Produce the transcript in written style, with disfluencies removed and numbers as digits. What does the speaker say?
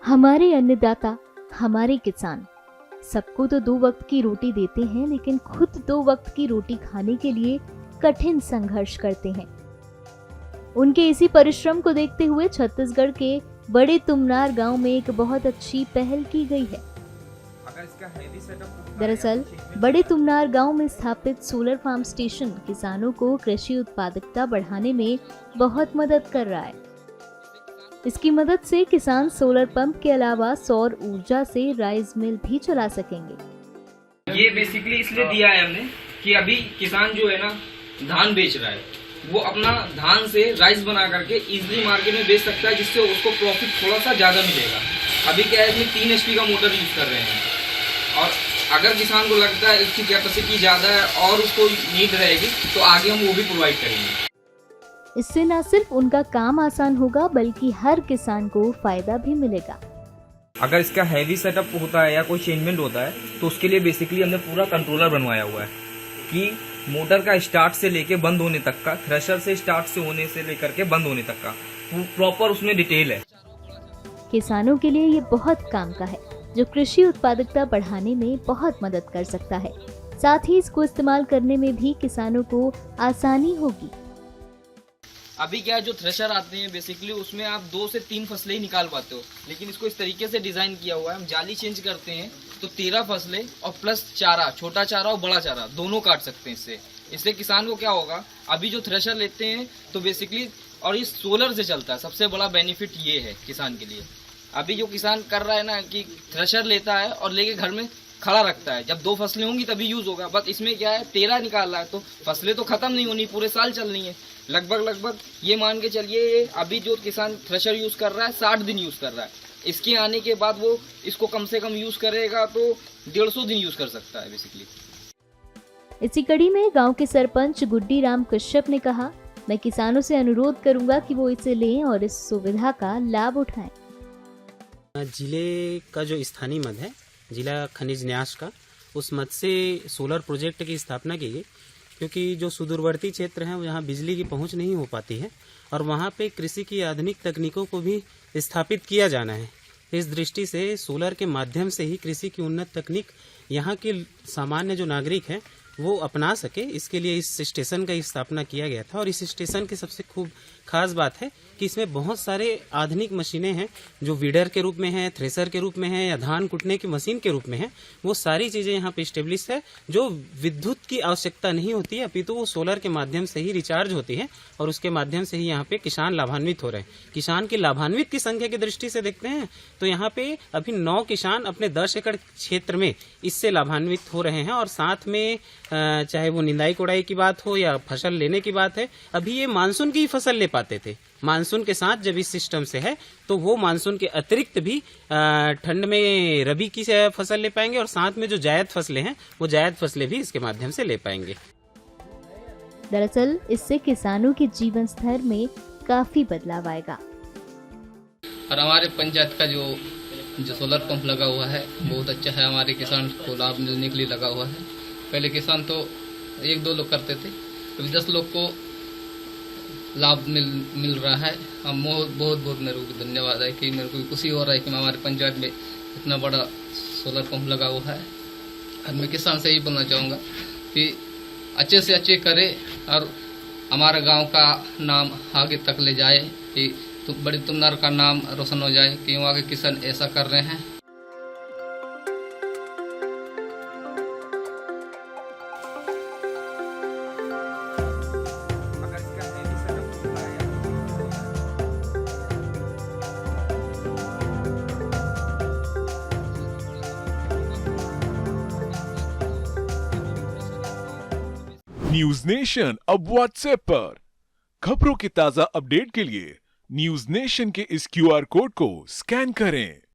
हमारे अन्नदाता, हमारे किसान सबको तो 2 वक्त की रोटी देते हैं, लेकिन खुद 2 वक्त की रोटी खाने के लिए कठिन संघर्ष करते हैं। उनके इसी परिश्रम को देखते हुए छत्तीसगढ़ के बड़े तुमनार गांव में एक बहुत अच्छी पहल की गई है। दरअसल बड़े तुमनार गांव में स्थापित सोलर फार्म स्टेशन किसानों को कृषि उत्पादकता बढ़ाने में बहुत मदद कर रहा है। इसकी मदद से किसान सोलर पंप के अलावा सौर ऊर्जा से राइस मिल भी चला सकेंगे। ये बेसिकली इसलिए दिया है हमने कि अभी किसान जो है ना धान बेच रहा है, वो अपना धान से राइस बना करके इजीली मार्केट में बेच सकता है, जिससे उसको प्रॉफिट थोड़ा सा ज्यादा मिलेगा। अभी क्या है, 3 HP का मोटर यूज कर रहे हैं, और अगर किसान को लगता है इसकी कैपेसिटी ज्यादा है और उसको नीड रहेगी तो आगे हम वो भी प्रोवाइड करेंगे। इससे न सिर्फ उनका काम आसान होगा, बल्कि हर किसान को फायदा भी मिलेगा। अगर इसका हैवी सेटअप होता है या कोई चेंजमेंट होता है तो उसके लिए बेसिकली हमने पूरा कंट्रोलर बनवाया हुआ है कि मोटर का स्टार्ट से लेके बंद होने तक का, थ्रेशर से स्टार्ट से होने से लेकर के बंद होने तक का प्रॉपर उसमें डिटेल है। किसानों के लिए ये बहुत काम का है, जो कृषि उत्पादकता बढ़ाने में बहुत मदद कर सकता है। साथ ही इसको इस्तेमाल करने में भी किसानों को आसानी होगी। अभी क्या है, जो थ्रेशर आते हैं बेसिकली उसमें आप 2 से 3 फसलें ही निकाल पाते हो, लेकिन इसको इस तरीके से डिजाइन किया हुआ है, हम जाली चेंज करते हैं तो 13 फसलें और प्लस चारा, छोटा चारा और बड़ा चारा दोनों काट सकते हैं इससे किसान को क्या होगा, अभी जो थ्रेशर लेते हैं तो बेसिकली, और ये सोलर से चलता है, सबसे बड़ा बेनिफिट ये है किसान के लिए। अभी जो किसान कर रहा है ना कि थ्रेशर लेता है और लेके घर में खड़ा रखता है, जब 2 फसलें होंगी तभी यूज होगा, बट इसमें क्या है 13 निकाल रहा है तो फसलें तो खत्म नहीं होनी, पूरे साल चलनी है। लगभग ये मान के चलिए, अभी जो किसान थ्रेशर यूज कर रहा है 60 दिन यूज कर रहा है, इसके आने के बाद वो इसको कम से कम यूज करेगा तो 150 दिन यूज कर सकता है बेसिकली। इसी कड़ी में गांव के सरपंच गुड्डी राम कश्यप ने कहा, मैं किसानों से अनुरोध करूंगा कि वो इसे लें और इस सुविधा का लाभ उठाएं। जिले का जो स्थानीय मद है, जिला खनिज न्यास का, उस मद से सोलर प्रोजेक्ट की स्थापना की गई, क्योंकि जो सुदूरवर्ती क्षेत्र हैं यहाँ बिजली की पहुंच नहीं हो पाती है और वहाँ पे कृषि की आधुनिक तकनीकों को भी स्थापित किया जाना है। इस दृष्टि से सोलर के माध्यम से ही कृषि की उन्नत तकनीक यहाँ के सामान्य जो नागरिक हैं वो अपना सके, इसके लिए इस स्टेशन का स्थापना किया गया था। और इस स्टेशन की सबसे खूब खास बात है कि इसमें बहुत सारे आधुनिक मशीनें हैं, जो वीडर के रूप में है, थ्रेसर के रूप में है या धान कुटने की मशीन के रूप में है। वो सारी चीजें यहाँ पे स्टेब्लिश है, जो विद्युत की आवश्यकता नहीं होती है, अपितु वो सोलर के माध्यम से ही रिचार्ज होती है और उसके माध्यम से ही यहाँ पे किसान लाभान्वित हो रहे हैं। किसान की लाभान्वित की संख्या की दृष्टि से देखते हैं तो यहाँ पे अभी 9 किसान अपने 10 एकड़ क्षेत्र में इससे लाभान्वित हो रहे हैं। और साथ में चाहे वो निंदाई कोड़ाई की बात हो या फसल लेने की बात है, अभी ये मानसून की फसल ले पाते थे, मानसून के साथ जब इस सिस्टम से है तो वो मानसून के अतिरिक्त भी ठंड में रबी की फसल ले पाएंगे और साथ में जो जायद फसलें हैं वो जायद फसलें भी इसके माध्यम से ले पाएंगे। दरअसल इससे किसानों के जीवन स्तर में काफी बदलाव आएगा। और हमारे पंचायत का जो सोलर पंप लगा हुआ है बहुत अच्छा है, हमारे किसान को लाभ मिलने के लिए लगा हुआ है। पहले किसान तो 1-2 लोग करते थे, अभी 10 लोग को लाभ मिल रहा है। हम बहुत मेरे को धन्यवाद है कि मेरे को खुशी हो रहा है कि हमारे पंचायत में इतना बड़ा सोलर पंप लगा हुआ है। और मैं किसान से ही बोलना चाहूँगा कि अच्छे से अच्छे करे और हमारे गांव का नाम आगे तक ले जाए, कि बड़ी तुमनार का नाम रोशन हो जाए कि वहाँ के किसान ऐसा कर रहे हैं। न्यूज नेशन अब व्हाट्सएप पर खबरों की ताजा अपडेट के लिए न्यूज नेशन के इस QR कोड को स्कैन करें।